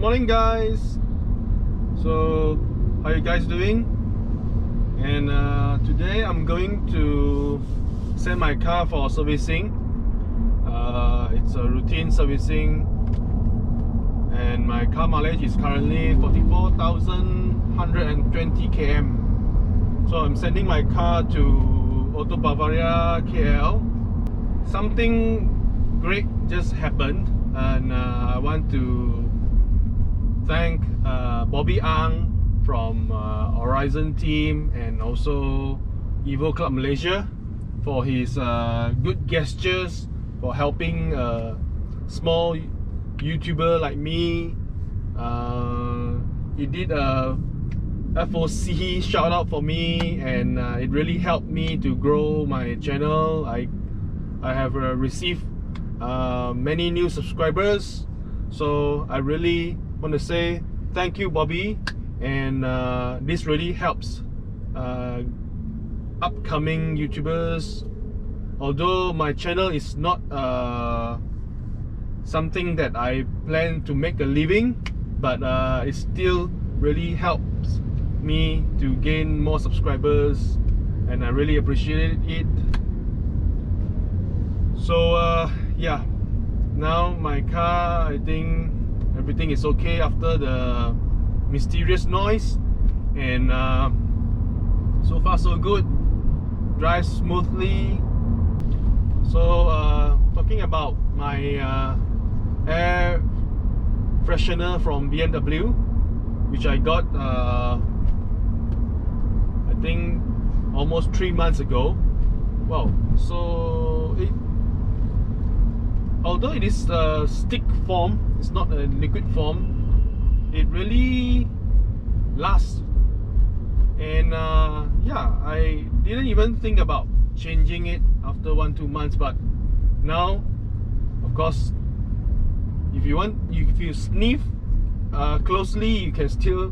morning, guys. So how are you guys doing? And today I'm going to send my car for servicing. It's a routine servicing, and my car mileage is currently 44,120 km. So I'm sending my car to Auto Bavaria KL. Something great just happened, and I want to thank Bobby Ang from Horizon team and also Evo Club Malaysia for his good gestures for helping a small YouTuber like me. He did a FOC shout out for me, and it really helped me to grow my channel. I have received many new subscribers, so I really want to say thank you, Bobby, and this really helps upcoming YouTubers. Although my channel is not something that I plan to make a living, but it still really helps me to gain more subscribers, and I really appreciate it. So yeah, now my car, I think everything is okay after the mysterious noise, and so far so good, drives smoothly. So talking about my air freshener from BMW, which I got I think almost 3 months ago. Wow. So although it is a stick form, it's not a liquid form, it really lasts. And yeah, I didn't even think about changing it after 1-2 months, but now, of course, if you sniff closely, you can still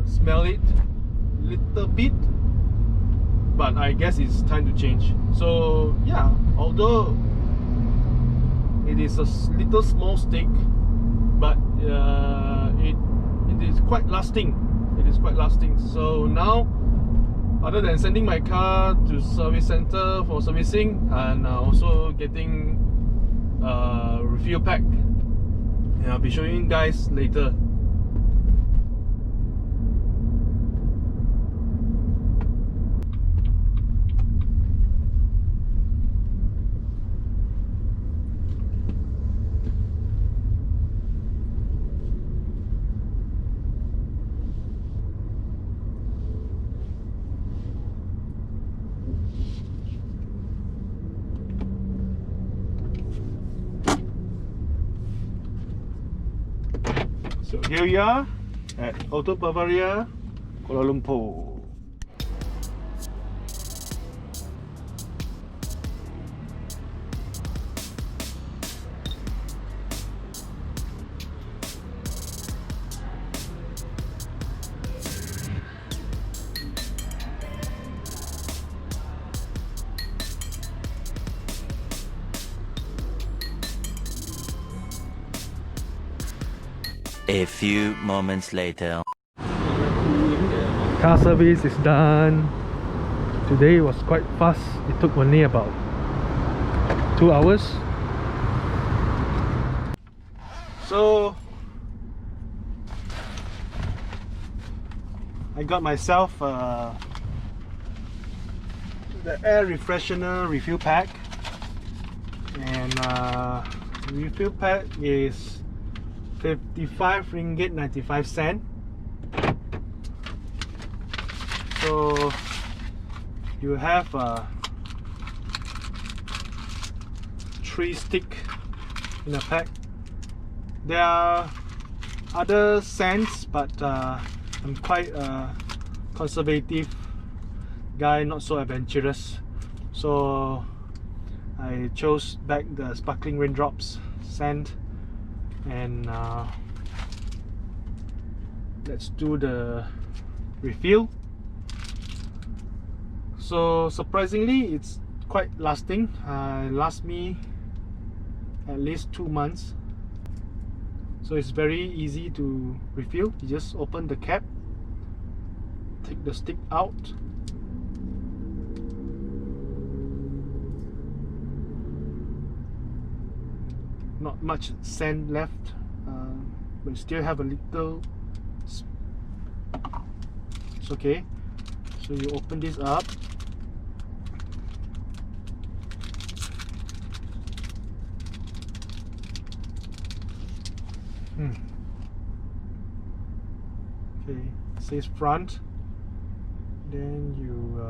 smell it a little bit, but I guess it's time to change. So yeah, although it is a little small stick, but it is quite lasting. It is quite lasting. So now, other than sending my car to service center for servicing, and also getting a refuel pack, and I'll be showing you guys later. So here we are at Auto Bavaria, Kuala Lumpur. A few moments later. Car service is done. Today was quite fast. It took only about 2 hours. So I got myself the air refreshener refill pack, and the refill pack is 55 ringgit 95 cent. So you have 3 stick in a pack. There are other scents, but I'm quite a conservative guy, not so adventurous, so I chose back the sparkling raindrops scent. And let's do the refill. So surprisingly, it's quite lasting. Lasts me at least 2 months. So it's very easy to refill. You just open the cap, take the stick out, not much sand left, but you still have a little. It's okay. So you open this up. Okay, it says front. Then you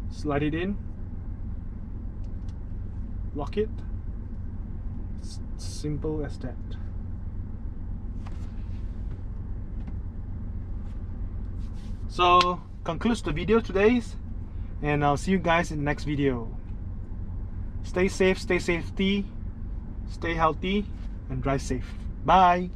slide it in, lock it. It's simple as that. So concludes the video today, and I'll see you guys in the next video. Stay safe, stay safety, stay healthy, and drive safe. Bye.